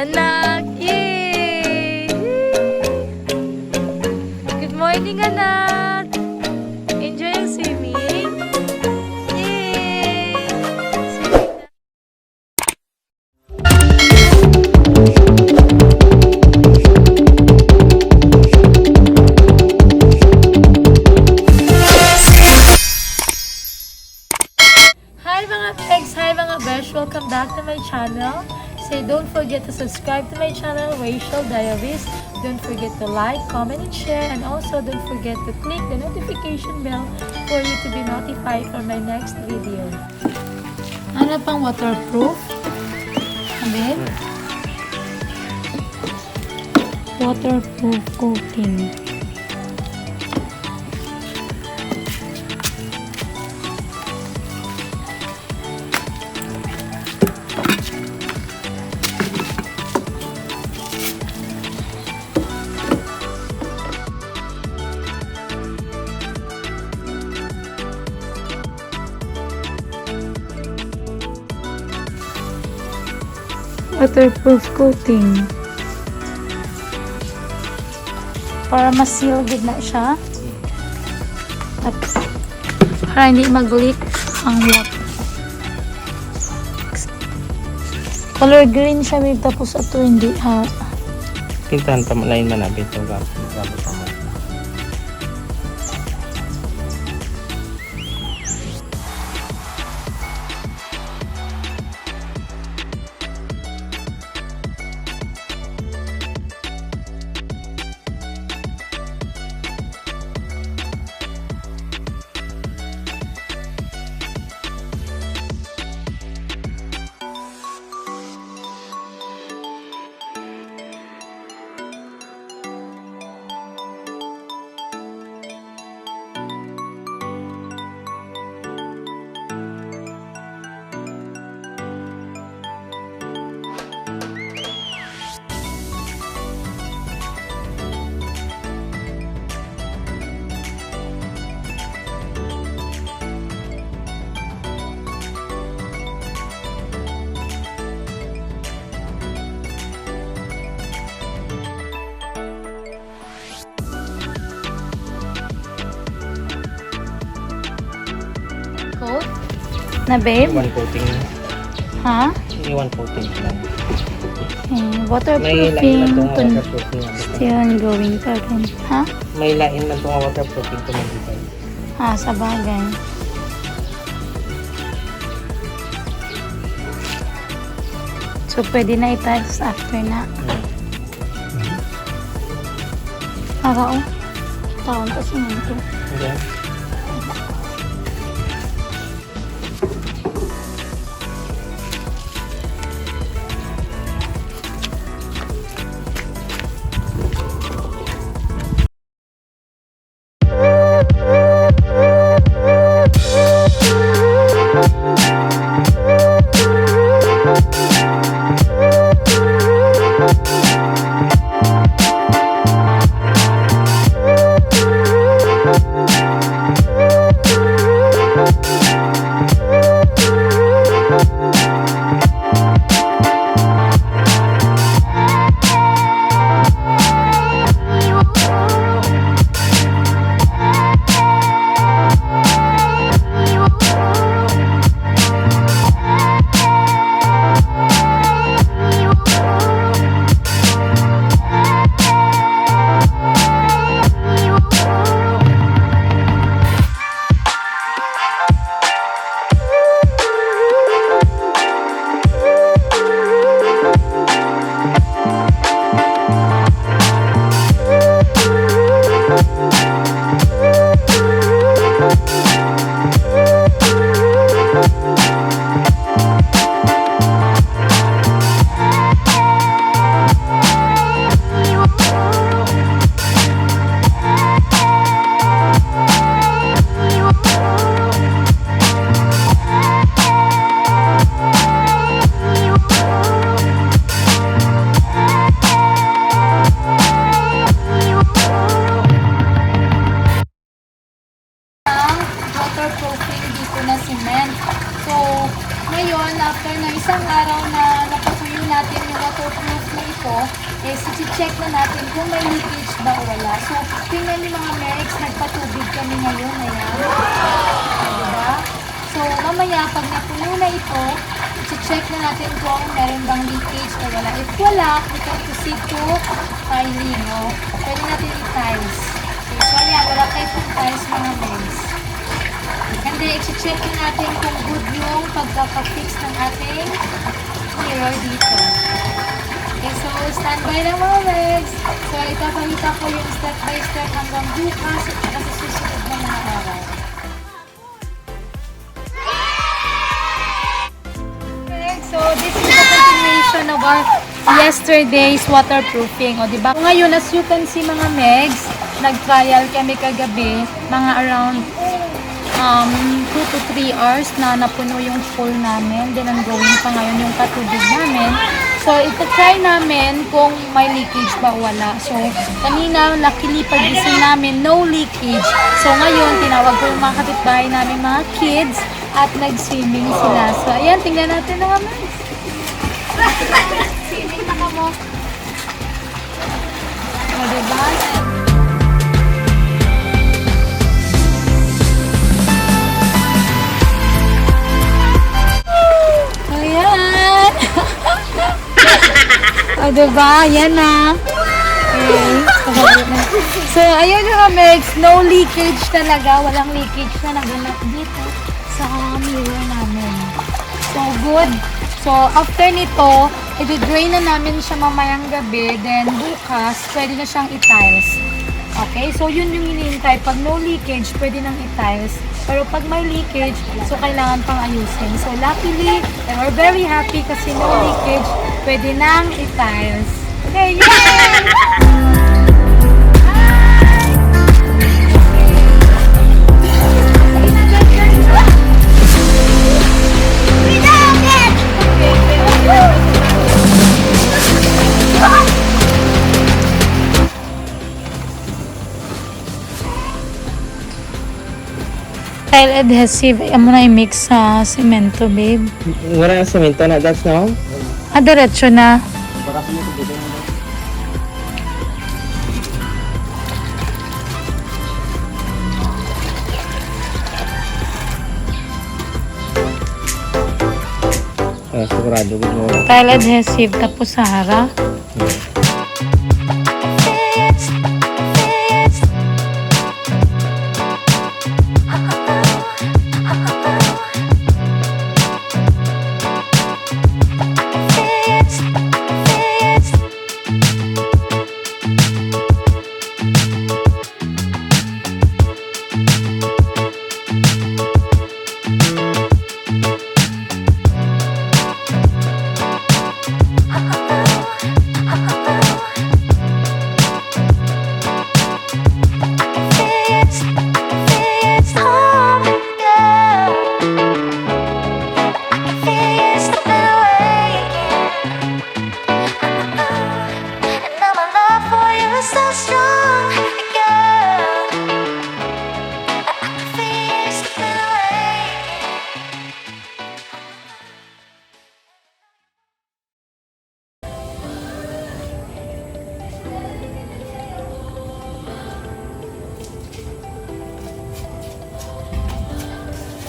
anak. Yay! Good morning, anak. Enjoy ang swimming. Yay! Swimming na. Hi mga pegs! Hi mga besh! Welcome back to my channel. Say don't forget to subscribe to my channel, Rachel Diaries. Don't forget to like, comment, and share. And also don't forget to click the notification bell for you to be notified for my next video. Ano pang waterproof? Amin? Waterproof coating. Waterproof coating para ma-seal good na siya at para hindi mag-leak ang water. Color green siya babe, tapos ito hindi ha. Tintahan pa malayin manabit yung gamit mo. Coat na babe? One coating. Ha? One coating lang. May Waterproofing lain na itong kun waterproofing. still going pa rin. Ha? May lain na itong waterproofing tumagitay. Sa bagay. So, pwede na i-test after na. Para taon kasi nito. Okay. dito is i-check na natin kung may leakage ba o wala. So, tingnan niyo mga Megs, nagpatubig kami ngayon. Ayan. Diba? So, mamaya, pag napuno na ito, i-check na natin kung meron bang leakage o wala. If wala, we can proceed to tiling. No? Pwede natin i-tiles. Okay, so, ayan, wala kayo pong tiles mga Megs. And then, i-check na natin kung good yung pagkaka-fix ng ating mirror dito. Okay, so standby na mga Megs. So, ipapakita ko yung step by step hanggang bukas at saka sa susunod na mga araw. Okay, so this is the continuation of our yesterday's waterproofing. O, diba? Ngayon, as you can see mga Megs, nag-trial kami kagabi, mga around 2 to 3 hours na napuno yung pool namin. Then, ongoing pa ngayon yung patubig namin. So, ito-try namin kung may leakage ba o wala. So, kanina, luckily, pagising namin, no leakage. So, ngayon, tinawag ko yung mga kapitbahay namin, mga kids, at nag-swimming sila. So, ayan, tingnan natin na kami. Swimming na ka mo. O, diba? O, diba? Yan na. Okay. So, ayun mga Megs. No leakage talaga. Walang leakage na naganap dito sa mirror namin. So, good. So, after nito, i-drain na namin siya mamayang gabi. Then, bukas, pwede na siyang i-tiles. Okay? So, yun yung hinihintay. Pag no leakage, pwede nang i-tiles. Pero pag may leakage, so kailangan pang ayusin. So, luckily, and we're very happy kasi no leakage, pwede nang i-tiles. Okay, yay! Tile adhesive, ay mo na i-mix sa semento, babe. Wala na semento na, that's no? Diretso na. Sigurado ko mo. Tile adhesive, tapos Sahara.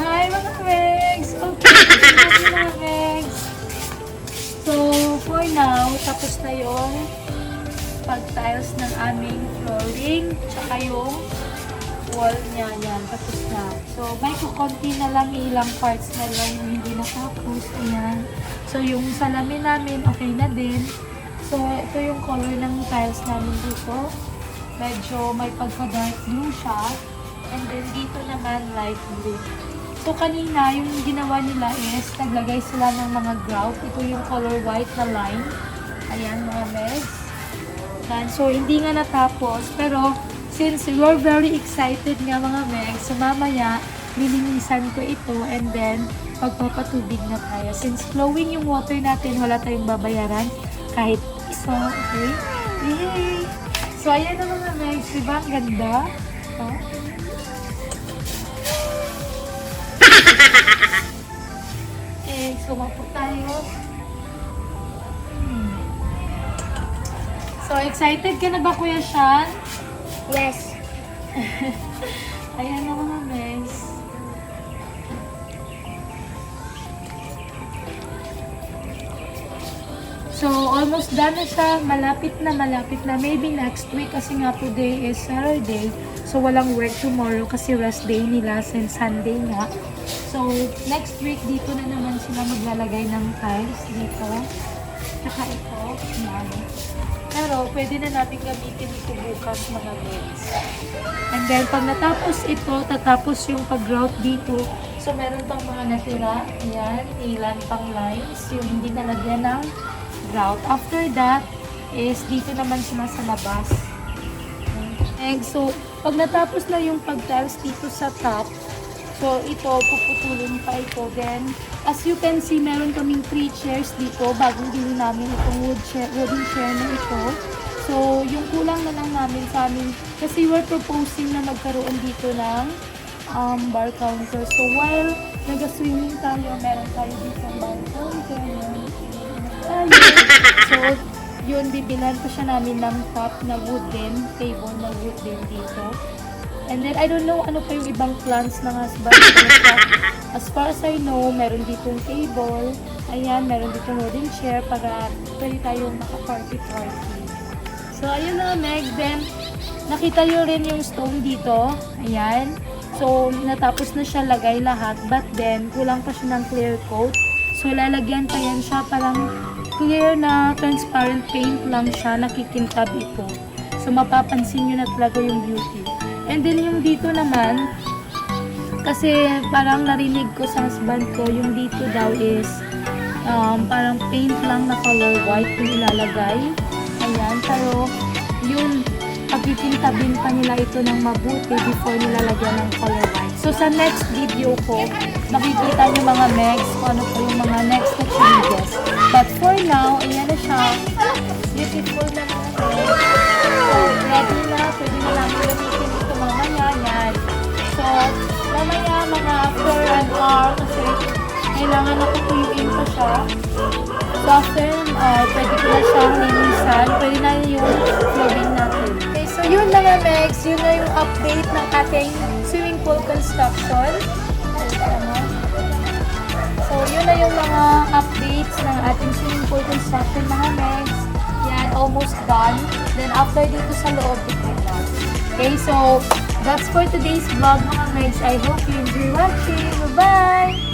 Hi mga Megs! Okay, mga Megs. So, for now, tapos na yung pag-tiles ng aming flooring, tsaka yung wall niya, yan, tapos na. So, may kukunti na lang, ilang parts na lang yung hindi natapos, ayan. So, yung salamin namin, okay na din. So, ito yung color ng tiles namin dito. Medyo may pagka-dark blue siya. And then, dito naman, light blue. So, kanina, yung ginawa nila is, naglagay sila ng mga grout. Ito yung color white na line. Ayan, mga Megs. So, hindi nga natapos. Pero, since we're very excited nga, mga Megs, so mamaya, lilinisan ko ito and then, pagpapatubig na tayo. Since flowing yung water natin, wala tayong babayaran kahit isa. Okay? Yay! So, ayan na mga Megs. Diba? Ang ganda. Ito. Okay, so mapo tayo. So, excited ka na ba, Kuya Sean? Yes. Ayan na mga Megs. So, almost done na siya. Malapit na, malapit na. Maybe next week kasi nga today is Saturday. So, walang work tomorrow kasi rest day nila since Sunday nga. So, next week dito na naman sila maglalagay ng tiles dito. Tsaka ito. Yan. Pero, pwede na natin gamitin ito bukas mga Megs. And then, pag natapos ito, tatapos yung pag-grout dito. So, meron pang mga natira. Ayan, ilan pang lines. Yung hindi nalagyan ng grout. After that, is dito naman sila sa labas. And so, pag natapos na yung pag-tiles dito sa top, so ito, puputulin pa ito. Then, as you can see, meron kaming 3 chairs dito. Bagong bili namin itong wooden chair na ito. So, yung kulang na lang namin sa amin, kasi we're proposing na magkaroon dito ng bar counter. So, while nag-swimming tayo, meron tayo dito ang bar counter. Tayo. So, yun, bibilan pa siya namin ng top na wooden, table na wooden dito. And then, I don't know ano pa yung ibang plans ng husband. As far as I know, meron ditong table. Ayan, meron ditong wooden chair para pwede tayong maka-party-party. So, ayun na, Meg. Then, nakita nyo rin yung stone dito. Ayan. So, natapos na siya lagay lahat. But then, kulang pa siya ng clear coat. So, lalagyan pa yan siya. Parang clear na transparent paint lang siya. Nakikintab ito. So, mapapansin nyo na talaga yung beauty. And then, yung dito naman, kasi parang narinig ko sa husband ko, yung dito daw is parang paint lang na color white yung ilalagay. Ayan, pero yun, pagkikintabin pa nila ito ng mabuti before nilalagyan ng color white. So, sa next video ko, makikita nyo mga Megs kung ano po yung mga next na changes. But for now, ayan na siya. Beautiful na mga Megs. So, ready na. Pwede na namin gamitin ito mamaya. Yan. So, mamaya mga after an hour kasi kailangan na kutuyuin pa siya. So, after an hour, pwede ko na siyang linisan. Pwede na yung flooring natin. Okay, so yun na nga, Megs. Yun na yung update ng ating swimming pool construction. So, yun na yung mga updates ng ating swimming pool construction, mga Megs. Yan, almost done. Then, after dito sa loob, ito na. Okay, so, that's for today's vlog, mga Megs. I hope you enjoy watching. Bye-bye!